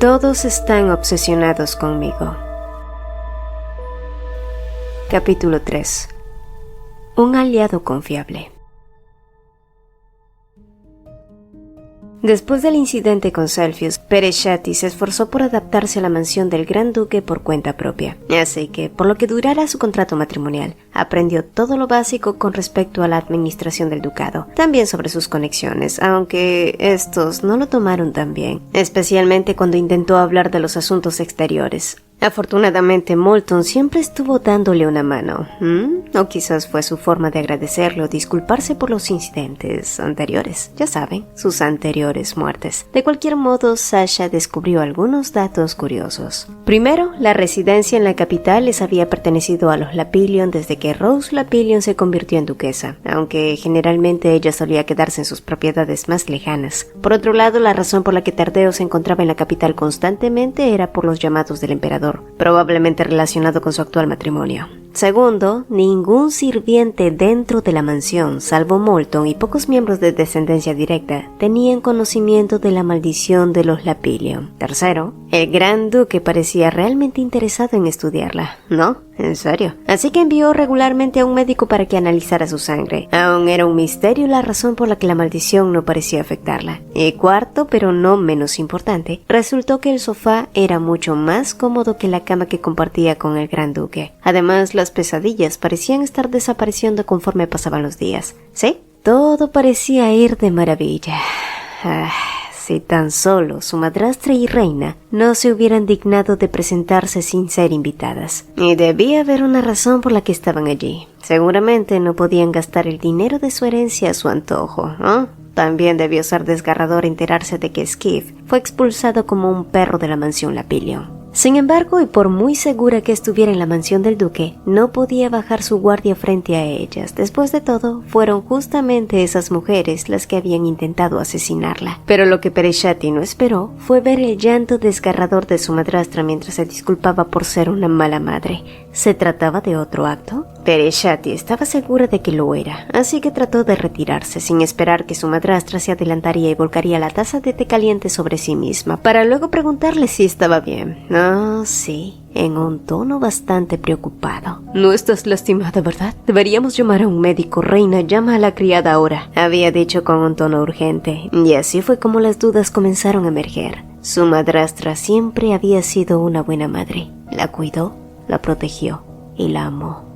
Todos están obsesionados conmigo. Capítulo 3. Un aliado confiable. Después del incidente con Celsius, Pereshatty se esforzó por adaptarse a la mansión del Gran Duque por cuenta propia. Así que, por lo que durara su contrato matrimonial, aprendió todo lo básico con respecto a la administración del ducado, también sobre sus conexiones, aunque estos no lo tomaron tan bien, especialmente cuando intentó hablar de los asuntos exteriores. Afortunadamente, Moulton siempre estuvo dándole una mano. O quizás fue su forma de agradecerle o disculparse por los incidentes anteriores. Ya saben, sus anteriores muertes. De cualquier modo, Sasha descubrió algunos datos curiosos. Primero, la residencia en la capital les había pertenecido a los Lapillion desde que Rose Lapillion se convirtió en duquesa, aunque generalmente ella solía quedarse en sus propiedades más lejanas. Por otro lado, la razón por la que Tardeo se encontraba en la capital constantemente era por los llamados del emperador, probablemente relacionado con su actual matrimonio. Segundo, ningún sirviente dentro de la mansión, salvo Moulton y pocos miembros de descendencia directa, tenían conocimiento de la maldición de los Lapillion. Tercero, el Gran Duque parecía realmente interesado en estudiarla. ¿No? ¿En serio? Así que envió regularmente a un médico para que analizara su sangre. Aún era un misterio la razón por la que la maldición no parecía afectarla. Y cuarto, pero no menos importante, resultó que el sofá era mucho más cómodo que la cama que compartía con el Gran Duque. Además, las pesadillas parecían estar desapareciendo conforme pasaban los días. ¿Sí? Todo parecía ir de maravilla. Si tan solo su madrastra y reina no se hubieran dignado de presentarse sin ser invitadas. Y debía haber una razón por la que estaban allí. Seguramente no podían gastar el dinero de su herencia a su antojo, ¿no? También debió ser desgarrador enterarse de que Skiff fue expulsado como un perro de la mansión Lapillion. Sin embargo, y por muy segura que estuviera en la mansión del duque, no podía bajar su guardia frente a ellas. Después de todo, fueron justamente esas mujeres las que habían intentado asesinarla. Pero lo que Pereshatty no esperó fue ver el llanto desgarrador de su madrastra mientras se disculpaba por ser una mala madre. ¿Se trataba de otro acto? Pereshatty estaba segura de que lo era, así que trató de retirarse sin esperar que su madrastra se adelantaría y volcaría la taza de té caliente sobre sí misma, para luego preguntarle si estaba bien. Oh, sí, en un tono bastante preocupado. «No estás lastimada, ¿verdad? Deberíamos llamar a un médico. Reina, llama a la criada ahora», había dicho con un tono urgente, y así fue como las dudas comenzaron a emerger. Su madrastra siempre había sido una buena madre. La cuidó, la protegió y la amó.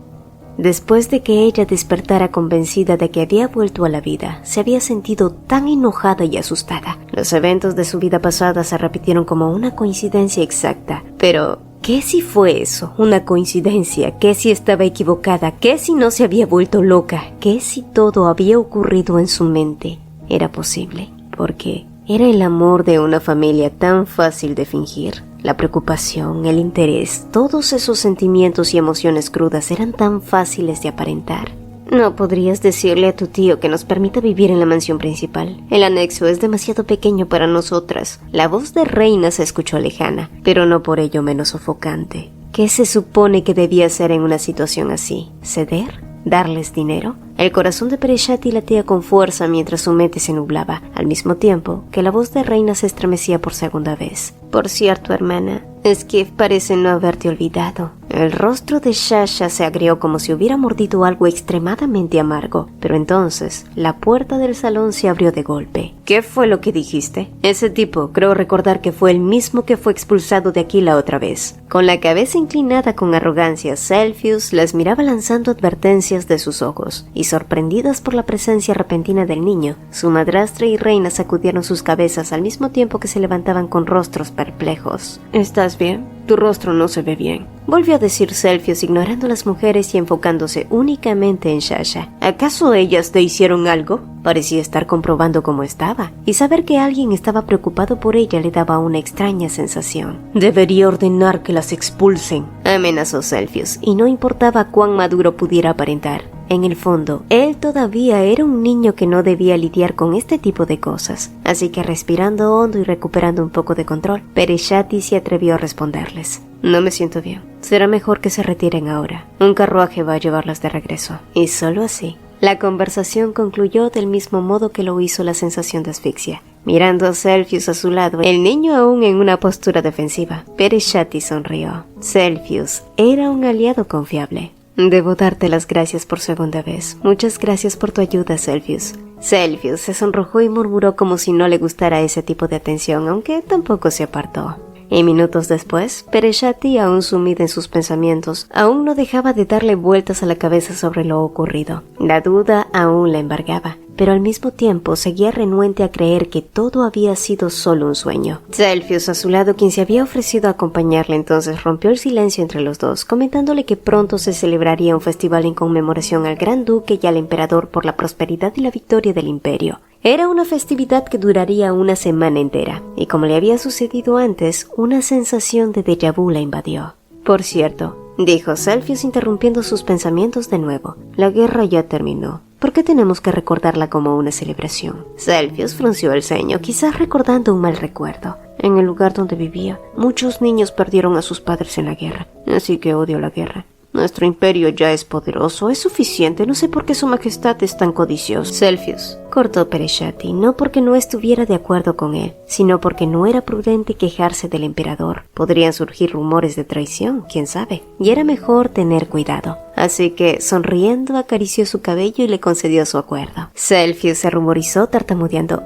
Después de que ella despertara convencida de que había vuelto a la vida, se había sentido tan enojada y asustada. Los eventos de su vida pasada se repitieron como una coincidencia exacta. Pero, ¿qué si fue eso? ¿Una coincidencia? ¿Qué si estaba equivocada? ¿Qué si no se había vuelto loca? ¿Qué si todo había ocurrido en su mente? Era posible, porque era el amor de una familia tan fácil de fingir. La preocupación, el interés, todos esos sentimientos y emociones crudas eran tan fáciles de aparentar. ¿No podrías decirle a tu tío que nos permita vivir en la mansión principal? El anexo es demasiado pequeño para nosotras. La voz de Reina se escuchó lejana, pero no por ello menos sofocante. ¿Qué se supone que debía hacer en una situación así? ¿Ceder? ¿Darles dinero? El corazón de Pereshatty latía con fuerza mientras su mente se nublaba, al mismo tiempo que la voz de Reina se estremecía por segunda vez. «Por cierto, hermana, Skiff parece no haberte olvidado». El rostro de Sasha se agrió como si hubiera mordido algo extremadamente amargo, pero entonces la puerta del salón se abrió de golpe. «¿Qué fue lo que dijiste?» «Ese tipo, creo recordar que fue el mismo que fue expulsado de aquí la otra vez». Con la cabeza inclinada con arrogancia, Celsius las miraba lanzando advertencias de sus ojos, y sorprendidas por la presencia repentina del niño, su madrastra y Reina sacudieron sus cabezas al mismo tiempo que se levantaban con rostros perplejos. «¿Estás bien? Tu rostro no se ve bien», volvió a decir Celsius, ignorando a las mujeres y enfocándose únicamente en Sasha. ¿Acaso ellas te hicieron algo? Parecía estar comprobando cómo estaba, y saber que alguien estaba preocupado por ella le daba una extraña sensación. «Debería ordenar que las expulsen», amenazó Celsius, y no importaba cuán maduro pudiera aparentar. En el fondo, él todavía era un niño que no debía lidiar con este tipo de cosas, así que respirando hondo y recuperando un poco de control, Pereshatty se atrevió a responderles. «No me siento bien. Será mejor que se retiren ahora. Un carruaje va a llevarlas de regreso». Y solo así, La conversación concluyó del mismo modo que lo hizo la sensación de asfixia. Mirando a Celsius a su lado, el niño aún en una postura defensiva, Pereshatty sonrió. Celsius era un aliado confiable. Debo darte las gracias por segunda vez. Muchas gracias por tu ayuda, Celsius. Celsius se sonrojó y murmuró como si no le gustara ese tipo de atención, aunque tampoco se apartó. Y minutos después, Pereshatty, aún sumida en sus pensamientos, aún no dejaba de darle vueltas a la cabeza sobre lo ocurrido. La duda aún la embargaba, pero al mismo tiempo seguía renuente a creer que todo había sido solo un sueño. Celsius, a su lado, quien se había ofrecido a acompañarle, entonces rompió el silencio entre los dos, comentándole que pronto se celebraría un festival en conmemoración al Gran Duque y al Emperador por la prosperidad y la victoria del Imperio. Era una festividad que duraría una semana entera, y como le había sucedido antes, una sensación de déjà vu la invadió. Por cierto, dijo Celsius interrumpiendo sus pensamientos de nuevo, la guerra ya terminó. ¿Por qué tenemos que recordarla como una celebración? Celsius frunció el ceño, quizás recordando un mal recuerdo. En el lugar donde vivía, muchos niños perdieron a sus padres en la guerra, así que odio la guerra. Nuestro imperio ya es poderoso, es suficiente, no sé por qué su majestad es tan codiciosa. Celsius, cortó Pereshatty, no porque no estuviera de acuerdo con él, sino porque no era prudente quejarse del emperador. Podrían surgir rumores de traición, quién sabe, y era mejor tener cuidado. Así que, sonriendo, acarició su cabello y le concedió su acuerdo. Celsius se ruborizó tartamudeando.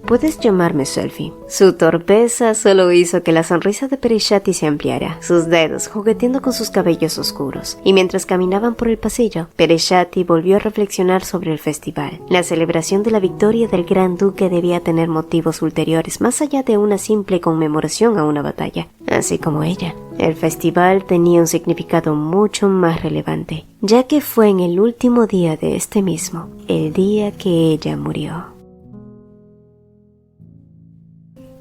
Puedes llamarme Selfie. Su torpeza solo hizo que la sonrisa de Pereshatty se ampliara, sus dedos jugueteando con sus cabellos oscuros. Y mientras caminaban por el pasillo, Pereshatty volvió a reflexionar sobre el festival. La celebración de la victoria del Gran Duque debía tener motivos ulteriores, más allá de una simple conmemoración a una batalla. Así como ella, el festival tenía un significado mucho más relevante, ya que fue en el último día de este mismo, el día que ella murió.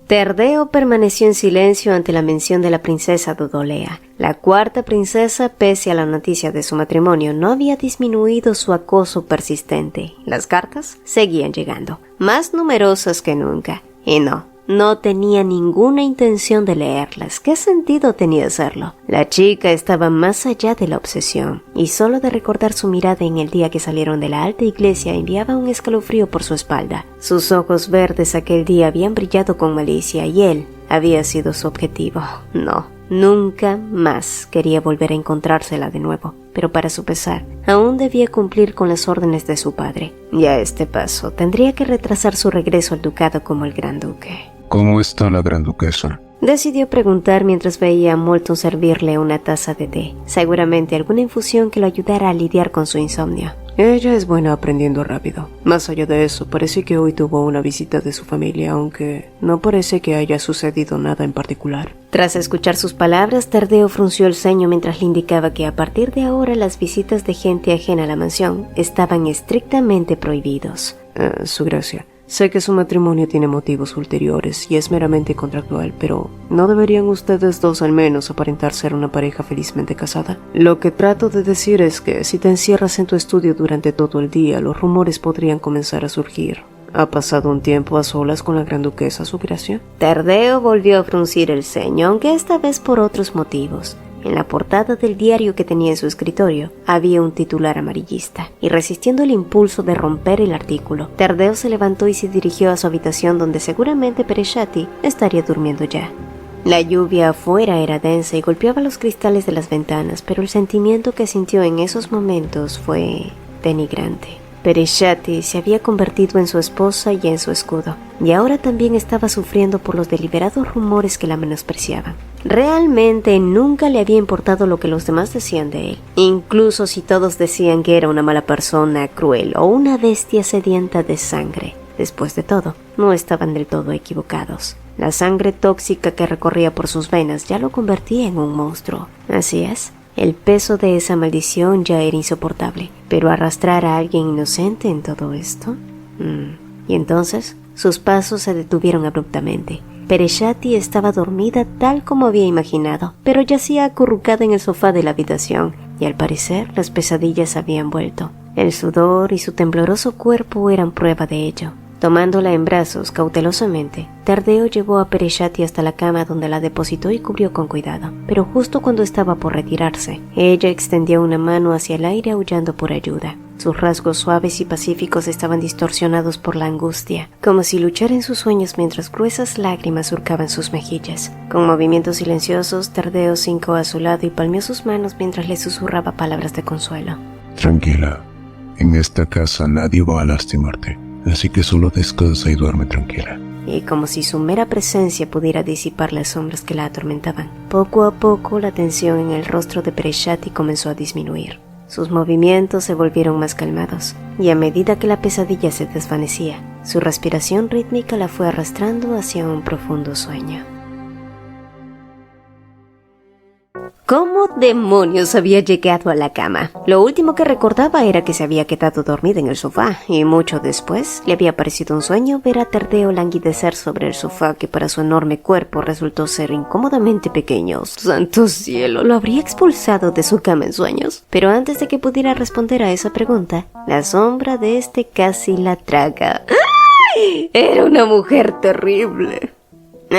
Terdeo permaneció en silencio ante la mención de la princesa Dodolea. La cuarta princesa, pese a la noticia de su matrimonio, no había disminuido su acoso persistente. Las cartas seguían llegando, más numerosas que nunca. Y no tenía ninguna intención de leerlas. ¿Qué sentido tenía hacerlo? La chica estaba más allá de la obsesión, y solo de recordar su mirada en el día que salieron de la alta iglesia enviaba un escalofrío por su espalda. Sus ojos verdes aquel día habían brillado con malicia, y él había sido su objetivo. No, nunca más quería volver a encontrársela de nuevo. Pero para su pesar, aún debía cumplir con las órdenes de su padre. Y a este paso, tendría que retrasar su regreso al ducado como el Gran Duque. ¿Cómo está la Gran Duquesa? Decidió preguntar mientras veía a Molton servirle una taza de té, seguramente alguna infusión que lo ayudara a lidiar con su insomnio. Ella es buena aprendiendo rápido. Más allá de eso, parece que hoy tuvo una visita de su familia, aunque no parece que haya sucedido nada en particular. Tras escuchar sus palabras, Terdeo frunció el ceño mientras le indicaba que a partir de ahora las visitas de gente ajena a la mansión estaban estrictamente prohibidos. Su gracia. Sé que su matrimonio tiene motivos ulteriores y es meramente contractual, pero ¿no deberían ustedes dos al menos aparentar ser una pareja felizmente casada? Lo que trato de decir es que si te encierras en tu estudio durante todo el día, los rumores podrían comenzar a surgir. ¿Ha pasado un tiempo a solas con la Gran Duquesa, su gracia? Terdeo volvió a fruncir el ceño, aunque esta vez por otros motivos. En la portada del diario que tenía en su escritorio había un titular amarillista, y resistiendo el impulso de romper el artículo, Terdeo se levantó y se dirigió a su habitación donde seguramente Pereshatty estaría durmiendo ya. La lluvia afuera era densa y golpeaba los cristales de las ventanas, pero el sentimiento que sintió en esos momentos fue denigrante. Pereshatty se había convertido en su esposa y en su escudo, y ahora también estaba sufriendo por los deliberados rumores que la menospreciaban. Realmente nunca le había importado lo que los demás decían de él, incluso si todos decían que era una mala persona, cruel o una bestia sedienta de sangre. Después de todo, no estaban del todo equivocados. La sangre tóxica que recorría por sus venas ya lo convertía en un monstruo. Así es. El peso de esa maldición ya era insoportable, pero arrastrar a alguien inocente en todo esto... Y entonces, sus pasos se detuvieron abruptamente. Pereshatty estaba dormida tal como había imaginado, pero yacía acurrucada en el sofá de la habitación, y al parecer las pesadillas habían vuelto. El sudor y su tembloroso cuerpo eran prueba de ello. Tomándola en brazos cautelosamente, Tardeo llevó a Pereshati hasta la cama donde la depositó y cubrió con cuidado. Pero justo cuando estaba por retirarse, ella extendió una mano hacia el aire aullando por ayuda. Sus rasgos suaves y pacíficos estaban distorsionados por la angustia, como si luchara en sus sueños mientras gruesas lágrimas surcaban sus mejillas. Con movimientos silenciosos, Tardeo se hincó a su lado y palmeó sus manos mientras le susurraba palabras de consuelo. Tranquila, en esta casa nadie va a lastimarte, así que solo descansa y duerme tranquila. Y como si su mera presencia pudiera disipar las sombras que la atormentaban, poco a poco la tensión en el rostro de Pereshati comenzó a disminuir. Sus movimientos se volvieron más calmados, y a medida que la pesadilla se desvanecía, su respiración rítmica la fue arrastrando hacia un profundo sueño. ¿Cómo demonios había llegado a la cama? Lo último que recordaba era que se había quedado dormida en el sofá, y mucho después le había parecido un sueño ver a Tardeo languidecer sobre el sofá que para su enorme cuerpo resultó ser incómodamente pequeño. ¡Santo cielo! ¿Lo habría expulsado de su cama en sueños? Pero antes de que pudiera responder a esa pregunta, la sombra de este casi la traga. ¡Ay! Era una mujer terrible.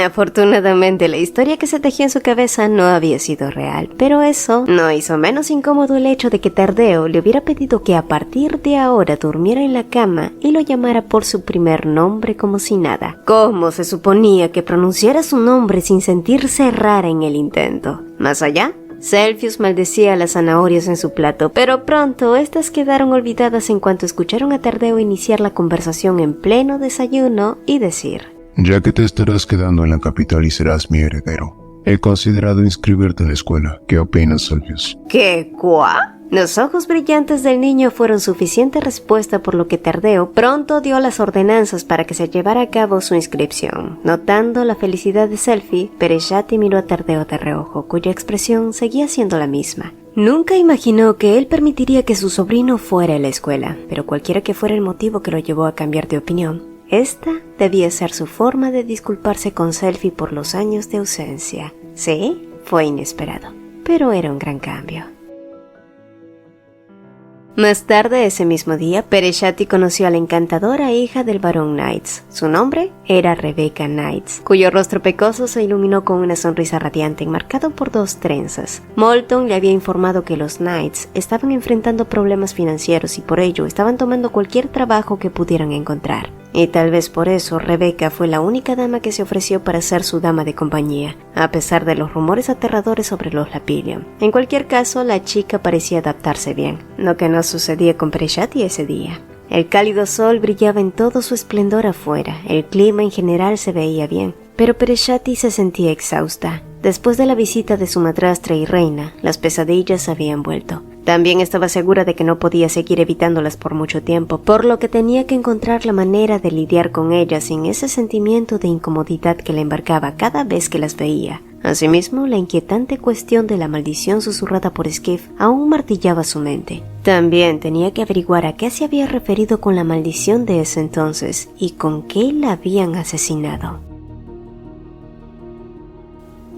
Afortunadamente, la historia que se tejió en su cabeza no había sido real, pero eso no hizo menos incómodo el hecho de que Tardeo le hubiera pedido que a partir de ahora durmiera en la cama y lo llamara por su primer nombre como si nada. ¿Cómo se suponía que pronunciara su nombre sin sentirse rara en el intento? Más allá, Celsius maldecía las zanahorias en su plato, pero pronto estas quedaron olvidadas en cuanto escucharon a Tardeo iniciar la conversación en pleno desayuno y decir: Ya que te estarás quedando en la capital y serás mi heredero, he considerado inscribirte en la escuela. ¿Qué opinas, Celsius? ¿Qué? ¿Cuá? Los ojos brillantes del niño fueron suficiente respuesta, por lo que Tardeo pronto dio las ordenanzas para que se llevara a cabo su inscripción. Notando la felicidad de Selfie, Pereshati miró a Tardeo de reojo, cuya expresión seguía siendo la misma. Nunca imaginó que él permitiría que su sobrino fuera a la escuela, pero cualquiera que fuera el motivo que lo llevó a cambiar de opinión, esta debía ser su forma de disculparse con Selfie por los años de ausencia. Sí, fue inesperado, pero era un gran cambio. Más tarde ese mismo día, Pereshati conoció a la encantadora hija del barón Knights. Su nombre era Rebecca Knights, cuyo rostro pecoso se iluminó con una sonrisa radiante enmarcado por 2 trenzas. Moulton le había informado que los Knights estaban enfrentando problemas financieros y por ello estaban tomando cualquier trabajo que pudieran encontrar. Y tal vez por eso Rebecca fue la única dama que se ofreció para ser su dama de compañía, a pesar de los rumores aterradores sobre los Lapillion. En cualquier caso, la chica parecía adaptarse bien, lo que no sucedía con Pereshati ese día. El cálido sol brillaba en todo su esplendor afuera, el clima en general se veía bien, pero Pereshati se sentía exhausta. Después de la visita de su madrastra y reina, las pesadillas habían vuelto. También estaba segura de que no podía seguir evitándolas por mucho tiempo, por lo que tenía que encontrar la manera de lidiar con ellas sin ese sentimiento de incomodidad que la embargaba cada vez que las veía. Asimismo, la inquietante cuestión de la maldición susurrada por Skiff aún martillaba su mente. También tenía que averiguar a qué se había referido con la maldición de ese entonces y con qué la habían asesinado.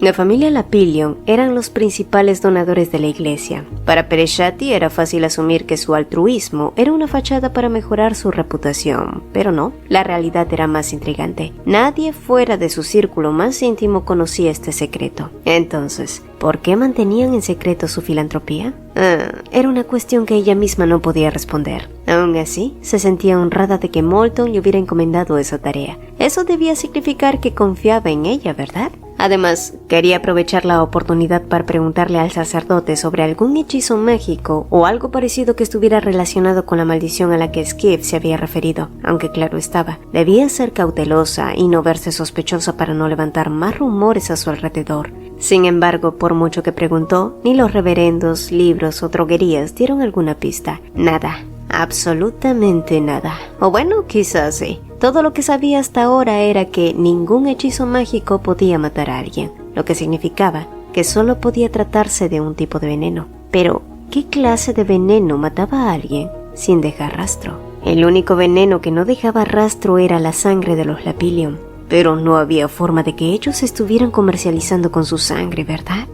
La familia Lapillion eran los principales donadores de la iglesia. Para Pereshati era fácil asumir que su altruismo era una fachada para mejorar su reputación, pero no, la realidad era más intrigante. Nadie fuera de su círculo más íntimo conocía este secreto. Entonces, ¿por qué mantenían en secreto su filantropía? Era una cuestión que ella misma no podía responder. Aún así, se sentía honrada de que Moulton le hubiera encomendado esa tarea. Eso debía significar que confiaba en ella, ¿verdad? Además, quería aprovechar la oportunidad para preguntarle al sacerdote sobre algún hechizo mágico o algo parecido que estuviera relacionado con la maldición a la que Skiff se había referido, aunque claro estaba, debía ser cautelosa y no verse sospechosa para no levantar más rumores a su alrededor. Sin embargo, por mucho que preguntó, ni los reverendos, libros o droguerías dieron alguna pista. Nada. Absolutamente nada. O bueno, quizás sí. Todo lo que sabía hasta ahora era que ningún hechizo mágico podía matar a alguien, lo que significaba que solo podía tratarse de un tipo de veneno. Pero, ¿qué clase de veneno mataba a alguien sin dejar rastro? El único veneno que no dejaba rastro era la sangre de los Lapillion. Pero no había forma de que ellos estuvieran comercializando con su sangre, ¿verdad?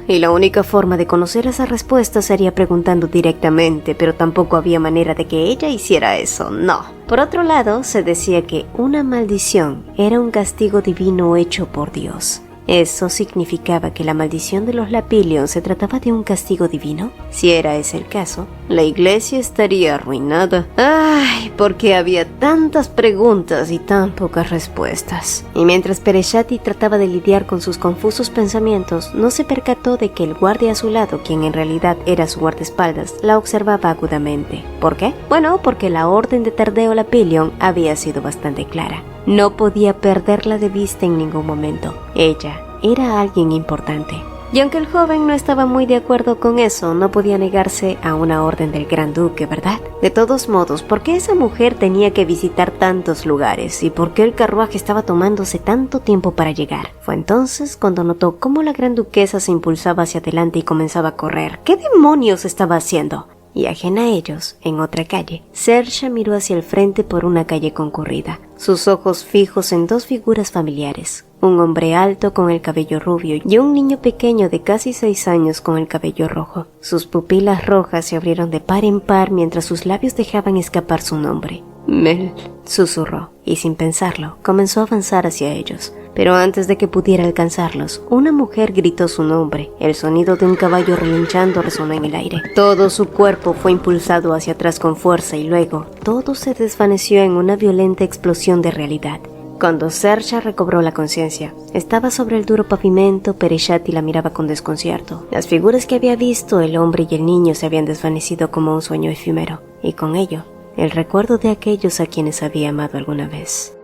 Y la única forma de conocer esa respuesta sería preguntando directamente, pero tampoco había manera de que ella hiciera eso, no. Por otro lado, se decía que una maldición era un castigo divino hecho por Dios. ¿Eso significaba que la maldición de los Lapillion se trataba de un castigo divino? Si era ese el caso, la iglesia estaría arruinada. ¡Ay! Porque había tantas preguntas y tan pocas respuestas. Y mientras Pereshati trataba de lidiar con sus confusos pensamientos, no se percató de que el guardia a su lado, quien en realidad era su guardaespaldas, la observaba agudamente. ¿Por qué? Bueno, porque la orden de Tardeo Lapillion había sido bastante clara. No podía perderla de vista en ningún momento. Ella era alguien importante. Y aunque el joven no estaba muy de acuerdo con eso, no podía negarse a una orden del Gran Duque, ¿verdad? De todos modos, ¿por qué esa mujer tenía que visitar tantos lugares? ¿Y por qué el carruaje estaba tomándose tanto tiempo para llegar? Fue entonces cuando notó cómo la Gran Duquesa se impulsaba hacia adelante y comenzaba a correr. ¿Qué demonios estaba haciendo? Y ajena a ellos, en otra calle, Sersha miró hacia el frente por una calle concurrida, sus ojos fijos en dos figuras familiares, un hombre alto con el cabello rubio y un niño pequeño de casi 6 años con el cabello rojo. Sus pupilas rojas se abrieron de par en par mientras sus labios dejaban escapar su nombre. Mel, susurró, y sin pensarlo, comenzó a avanzar hacia ellos. Pero antes de que pudiera alcanzarlos, una mujer gritó su nombre. El sonido de un caballo relinchando resonó en el aire. Todo su cuerpo fue impulsado hacia atrás con fuerza y luego todo se desvaneció en una violenta explosión de realidad. Cuando Sersha recobró la conciencia, estaba sobre el duro pavimento. Pereshati la miraba con desconcierto. Las figuras que había visto, el hombre y el niño, se habían desvanecido como un sueño efímero, y con ello, el recuerdo de aquellos a quienes había amado alguna vez.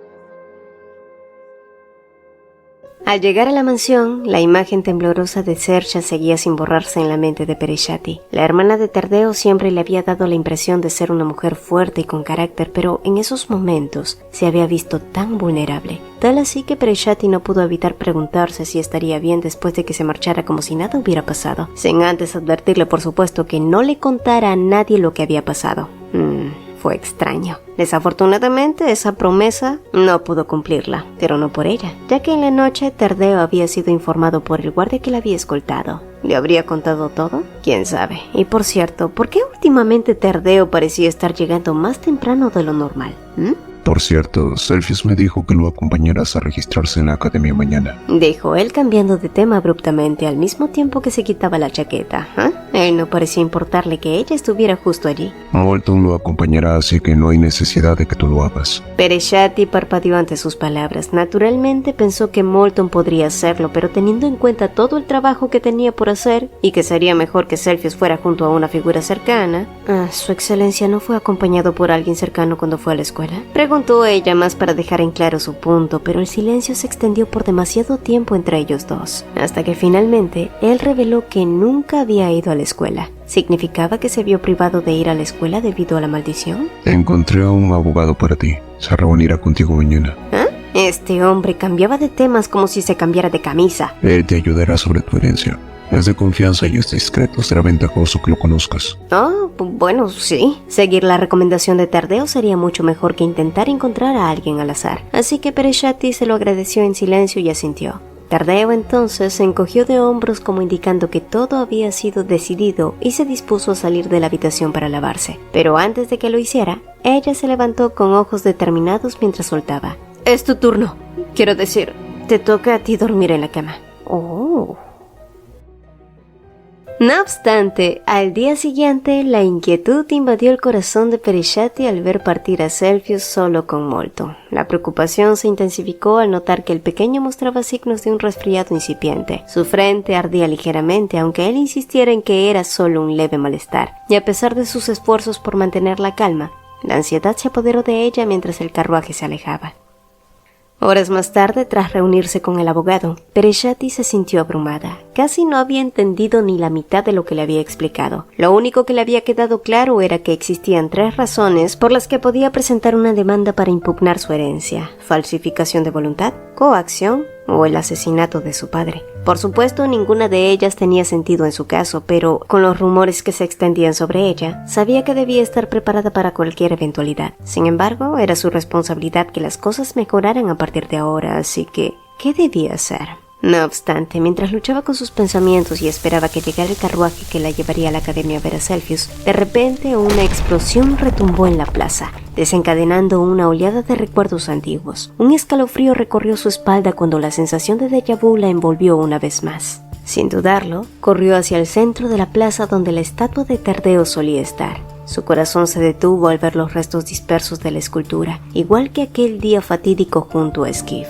Al llegar a la mansión, la imagen temblorosa de Sersha seguía sin borrarse en la mente de Pereshati. La hermana de Tardeo siempre le había dado la impresión de ser una mujer fuerte y con carácter, pero en esos momentos se había visto tan vulnerable. Tal así que Pereshati no pudo evitar preguntarse si estaría bien después de que se marchara como si nada hubiera pasado, sin antes advertirle, por supuesto, que no le contara a nadie lo que había pasado. Fue extraño. Desafortunadamente, esa promesa no pudo cumplirla, pero no por ella, ya que en la noche Tardeo había sido informado por el guardia que la había escoltado. ¿Le habría contado todo? ¿Quién sabe? Y por cierto, ¿por qué últimamente Tardeo parecía estar llegando más temprano de lo normal? Por cierto, Celsius me dijo que lo acompañarás a registrarse en la academia mañana, dijo él cambiando de tema abruptamente al mismo tiempo que se quitaba la chaqueta. Él no parecía importarle que ella estuviera justo allí. Molton lo acompañará, así que no hay necesidad de que tú lo hagas. Pereshati parpadeó ante sus palabras. Naturalmente pensó que Molton podría hacerlo, pero teniendo en cuenta todo el trabajo que tenía por hacer y que sería mejor que Celsius fuera junto a una figura cercana. ¿Su excelencia no fue acompañado por alguien cercano cuando fue a la escuela?, preguntó ella, más para dejar en claro su punto, pero el silencio se extendió por demasiado tiempo entre ellos dos, hasta que finalmente él reveló que nunca había ido a la escuela. ¿Significaba que se vio privado de ir a la escuela debido a la maldición? Encontré a un abogado para ti. Se reunirá contigo mañana. Este hombre cambiaba de temas como si se cambiara de camisa. Él te ayudará sobre tu herencia. Es de confianza y es discreto, será ventajoso que lo conozcas. Bueno, sí. Seguir la recomendación de Tardeo sería mucho mejor que intentar encontrar a alguien al azar. Así que Pereshati se lo agradeció en silencio y asintió. Tardeo entonces se encogió de hombros como indicando que todo había sido decidido y se dispuso a salir de la habitación para lavarse. Pero antes de que lo hiciera, ella se levantó con ojos determinados mientras soltaba. Es tu turno. Quiero decir, te toca a ti dormir en la cama. No obstante, al día siguiente, la inquietud invadió el corazón de Pereshati al ver partir a Celsius solo con Molton. La preocupación se intensificó al notar que el pequeño mostraba signos de un resfriado incipiente. Su frente ardía ligeramente, aunque él insistiera en que era solo un leve malestar. Y a pesar de sus esfuerzos por mantener la calma, la ansiedad se apoderó de ella mientras el carruaje se alejaba. Horas más tarde, tras reunirse con el abogado, Pereshati se sintió abrumada. Casi no había entendido ni la mitad de lo que le había explicado. Lo único que le había quedado claro era que existían 3 razones por las que podía presentar una demanda para impugnar su herencia: falsificación de voluntad, coacción o el asesinato de su padre. Por supuesto, ninguna de ellas tenía sentido en su caso, pero con los rumores que se extendían sobre ella, sabía que debía estar preparada para cualquier eventualidad. Sin embargo, era su responsabilidad que las cosas mejoraran a partir de ahora, así que, ¿qué debía hacer? No obstante, mientras luchaba con sus pensamientos y esperaba que llegara el carruaje que la llevaría a la academia a ver a Celsius, de repente una explosión retumbó en la plaza, desencadenando una oleada de recuerdos antiguos. Un escalofrío recorrió su espalda cuando la sensación de déjà vu la envolvió una vez más. Sin dudarlo, corrió hacia el centro de la plaza donde la estatua de Tardeo solía estar. Su corazón se detuvo al ver los restos dispersos de la escultura, igual que aquel día fatídico junto a Skiff.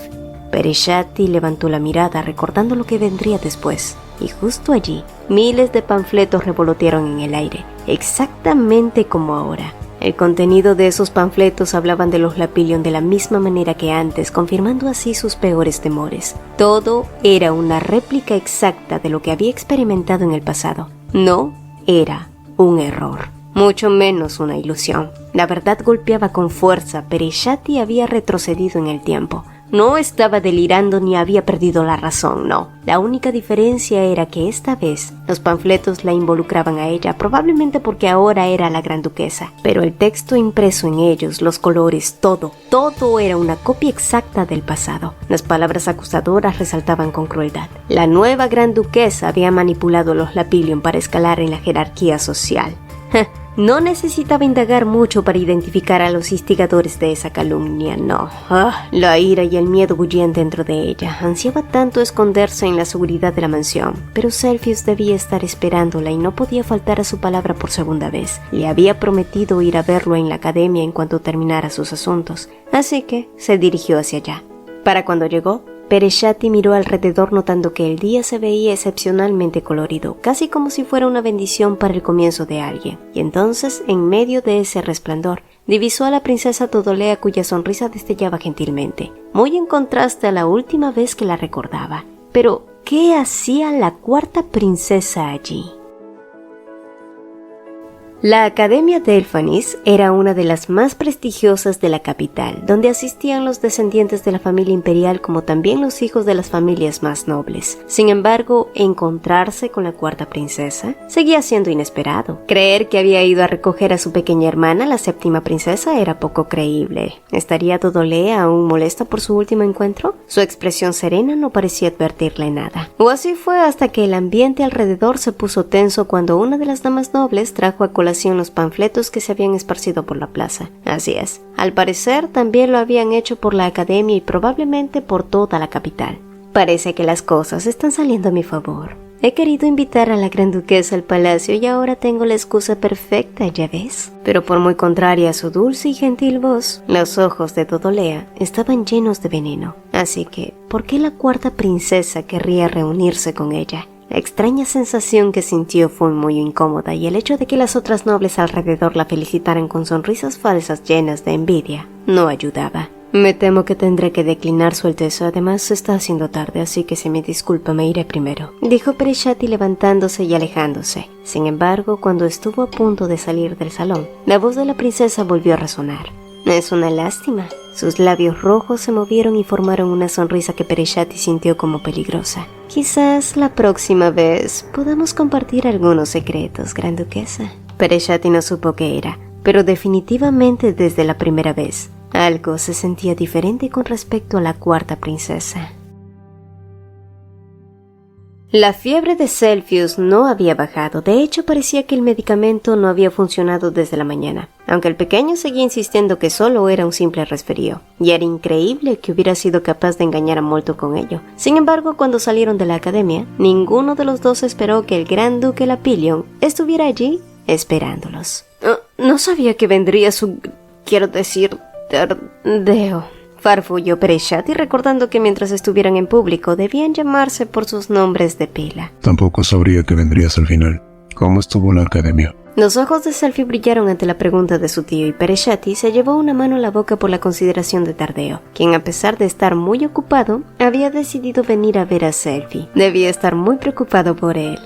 Peresciati levantó la mirada recordando lo que vendría después, y justo allí, miles de panfletos revolotearon en el aire, exactamente como ahora. El contenido de esos panfletos hablaban de los Lapillion de la misma manera que antes, confirmando así sus peores temores. Todo era una réplica exacta de lo que había experimentado en el pasado. No era un error, mucho menos una ilusión. La verdad golpeaba con fuerza. Peresciati había retrocedido en el tiempo. No estaba delirando ni había perdido la razón, no. La única diferencia era que esta vez los panfletos la involucraban a ella, probablemente porque ahora era la gran duquesa. Pero el texto impreso en ellos, los colores, todo era una copia exacta del pasado. Las palabras acusadoras resaltaban con crueldad. La nueva gran duquesa había manipulado a los Lapillion para escalar en la jerarquía social. No necesitaba indagar mucho para identificar a los instigadores de esa calumnia, no. La ira y el miedo bullían dentro de ella. Ansiaba tanto esconderse en la seguridad de la mansión, pero Celsius debía estar esperándola y no podía faltar a su palabra por segunda vez. Le había prometido ir a verlo en la academia en cuanto terminara sus asuntos, así que se dirigió hacia allá. Para cuando llegó, Peresciati miró alrededor notando que el día se veía excepcionalmente colorido, casi como si fuera una bendición para el comienzo de alguien. Y entonces, en medio de ese resplandor, divisó a la princesa Todolea cuya sonrisa destellaba gentilmente, muy en contraste a la última vez que la recordaba. Pero, ¿qué hacía la cuarta princesa allí? La Academia Delphanis era una de las más prestigiosas de la capital, donde asistían los descendientes de la familia imperial como también los hijos de las familias más nobles. Sin embargo, encontrarse con la cuarta princesa seguía siendo inesperado. Creer que había ido a recoger a su pequeña hermana, la séptima princesa, era poco creíble. ¿Estaría Todolea aún molesta por su último encuentro? Su expresión serena no parecía advertirle nada. O así fue hasta que el ambiente alrededor se puso tenso cuando una de las damas nobles trajo a colación los panfletos que se habían esparcido por la plaza. Así es, al parecer también lo habían hecho por la academia y probablemente por toda la capital. Parece que las cosas están saliendo a mi favor. He querido invitar a la gran duquesa al palacio y ahora tengo la excusa perfecta, ¿ya ves? Pero por muy contraria a su dulce y gentil voz, los ojos de Todolea estaban llenos de veneno. Así que, ¿por qué la cuarta princesa querría reunirse con ella? La extraña sensación que sintió fue muy incómoda y el hecho de que las otras nobles alrededor la felicitaran con sonrisas falsas llenas de envidia no ayudaba. Me temo que tendré que declinar, Su Alteza. Además, se está haciendo tarde, así que si me disculpa me iré primero, dijo Peresciati levantándose y alejándose. Sin embargo, cuando estuvo a punto de salir del salón, la voz de la princesa volvió a resonar. Es una lástima. Sus labios rojos se movieron y formaron una sonrisa que Peresciati sintió como peligrosa. Quizás la próxima vez podamos compartir algunos secretos, gran duquesa. Peresciati no supo qué era, pero definitivamente desde la primera vez, algo se sentía diferente con respecto a la cuarta princesa. La fiebre de Celsius no había bajado. De hecho, parecía que el medicamento no había funcionado desde la mañana, aunque el pequeño seguía insistiendo que solo era un simple resfrío, y era increíble que hubiera sido capaz de engañar a Molto con ello. Sin embargo, cuando salieron de la academia, ninguno de los dos esperó que el gran duque Lapillion estuviera allí esperándolos. No sabía que vendría su... quiero decir... Tardeo, farfulló Peresciati, recordando que mientras estuvieran en público debían llamarse por sus nombres de pila. Tampoco sabría que vendrías al final. ¿Cómo estuvo la academia? Los ojos de Selfie brillaron ante la pregunta de su tío y Peresciati se llevó una mano a la boca por la consideración de Tardeo, quien a pesar de estar muy ocupado, había decidido venir a ver a Selfie. Debía estar muy preocupado por él.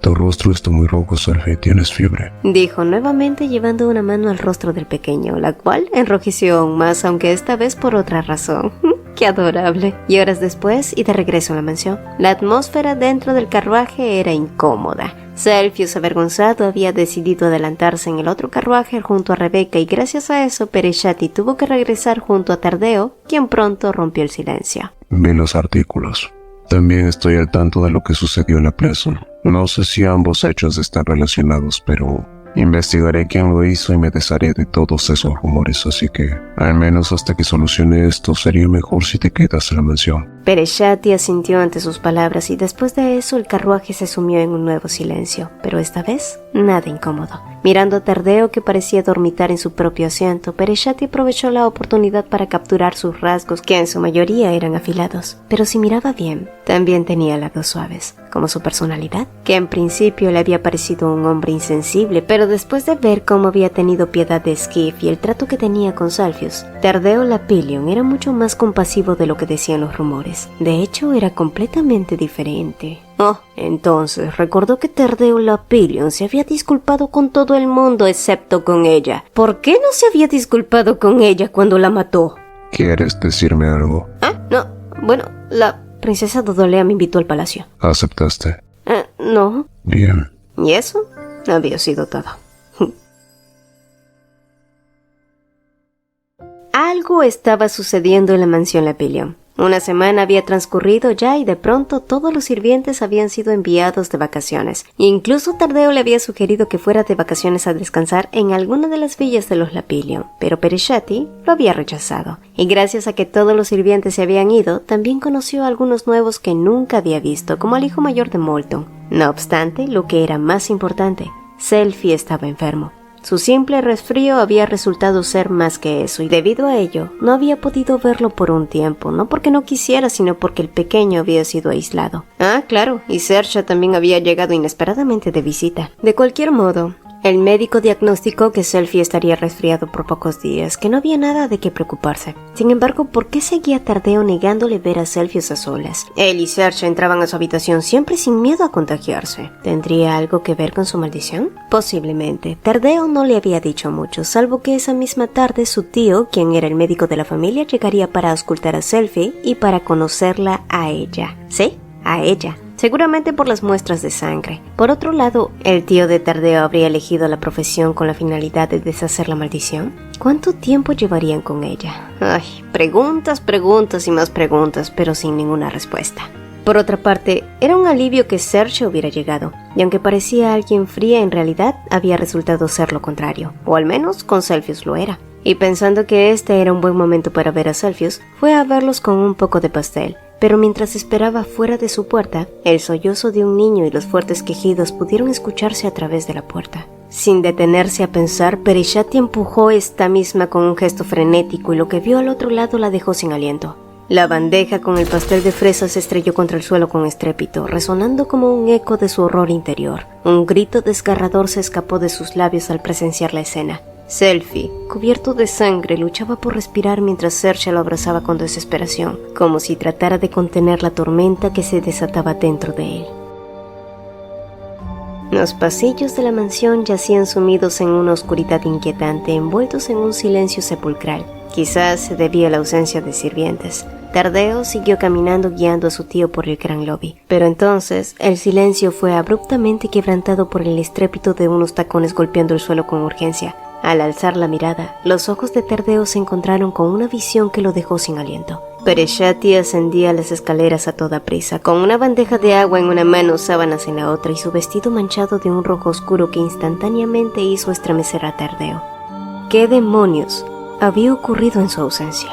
Tu rostro está muy rojo, Selfie. ¿Tienes fiebre?, dijo nuevamente llevando una mano al rostro del pequeño, la cual enrojeció aún más, aunque esta vez por otra razón. ¡Qué adorable! Y horas después, y de regreso a la mansión, la atmósfera dentro del carruaje era incómoda. Celsius, avergonzado, había decidido adelantarse en el otro carruaje junto a Rebecca y gracias a eso Pereshati tuvo que regresar junto a Tardeo, quien pronto rompió el silencio. Vi los artículos. También estoy al tanto de lo que sucedió en la plaza. No sé si ambos hechos están relacionados, pero investigaré quién lo hizo y me desharé de todos esos rumores, así que, al menos hasta que solucione esto, sería mejor si te quedas en la mansión. Pereshati asintió ante sus palabras y después de eso el carruaje se sumió en un nuevo silencio, pero esta vez nada incómodo. Mirando a Tardeo, que parecía dormitar en su propio asiento, Pereshati aprovechó la oportunidad para capturar sus rasgos, que en su mayoría eran afilados. Pero si miraba bien, también tenía lados suaves, como su personalidad, que en principio le había parecido un hombre insensible, pero después de ver cómo había tenido piedad de Skiff y el trato que tenía con Salfius, Tardeo Lapillion era mucho más compasivo de lo que decían los rumores. De hecho, era completamente diferente. Oh, entonces recordó que Tardeo Lapillion se había disculpado con todo el mundo excepto con ella. ¿Por qué no se había disculpado con ella cuando la mató? ¿Quieres decirme algo? No. Bueno, la princesa Dodolea me invitó al palacio. ¿Aceptaste? No. Bien. ¿Y eso? Había sido todo. Algo estaba sucediendo en la mansión Lapillion. Una semana había transcurrido ya y de pronto todos los sirvientes habían sido enviados de vacaciones. Incluso Tardeo le había sugerido que fuera de vacaciones a descansar en alguna de las villas de los Lapillion, pero Pereshati lo había rechazado. Y gracias a que todos los sirvientes se habían ido, también conoció a algunos nuevos que nunca había visto, como al hijo mayor de Molton. No obstante, lo que era más importante, Selphie estaba enfermo. Su simple resfrío había resultado ser más que eso, y debido a ello, no había podido verlo por un tiempo, no porque no quisiera, sino porque el pequeño había sido aislado. Claro, y Sersha también había llegado inesperadamente de visita. De cualquier modo, el médico diagnosticó que Selphie estaría resfriado por pocos días, que no había nada de qué preocuparse. Sin embargo, ¿por qué seguía Tardeo negándole ver a Celsius a solas? Él y Sersha entraban a su habitación siempre sin miedo a contagiarse. ¿Tendría algo que ver con su maldición? Posiblemente. Tardeo no le había dicho mucho, salvo que esa misma tarde su tío, quien era el médico de la familia, llegaría para auscultar a Selphie y para conocerla a ella. ¿Sí? A ella. Seguramente por las muestras de sangre. Por otro lado, ¿el tío de Tardeo habría elegido la profesión con la finalidad de deshacer la maldición? ¿Cuánto tiempo llevarían con ella? Preguntas y más preguntas, pero sin ninguna respuesta. Por otra parte, era un alivio que Sersha hubiera llegado, y aunque parecía alguien fría, en realidad había resultado ser lo contrario, o al menos con Celsius lo era. Y pensando que este era un buen momento para ver a Celsius, fue a verlos con un poco de pastel. Pero mientras esperaba fuera de su puerta, el sollozo de un niño y los fuertes quejidos pudieron escucharse a través de la puerta. Sin detenerse a pensar, Pereshati empujó esta misma con un gesto frenético y lo que vio al otro lado la dejó sin aliento. La bandeja con el pastel de fresas se estrelló contra el suelo con estrépito, resonando como un eco de su horror interior. Un grito desgarrador se escapó de sus labios al presenciar la escena. Selphie, cubierto de sangre, luchaba por respirar mientras Sersha lo abrazaba con desesperación, como si tratara de contener la tormenta que se desataba dentro de él. Los pasillos de la mansión yacían sumidos en una oscuridad inquietante, envueltos en un silencio sepulcral. Quizás se debía a la ausencia de sirvientes. Tardeo siguió caminando guiando a su tío por el gran lobby, pero entonces el silencio fue abruptamente quebrantado por el estrépito de unos tacones golpeando el suelo con urgencia. Al alzar la mirada, los ojos de Tardeo se encontraron con una visión que lo dejó sin aliento. Pereshati ascendía las escaleras a toda prisa, con una bandeja de agua en una mano, sábanas en la otra y su vestido manchado de un rojo oscuro que instantáneamente hizo estremecer a Tardeo. ¿Qué demonios había ocurrido en su ausencia?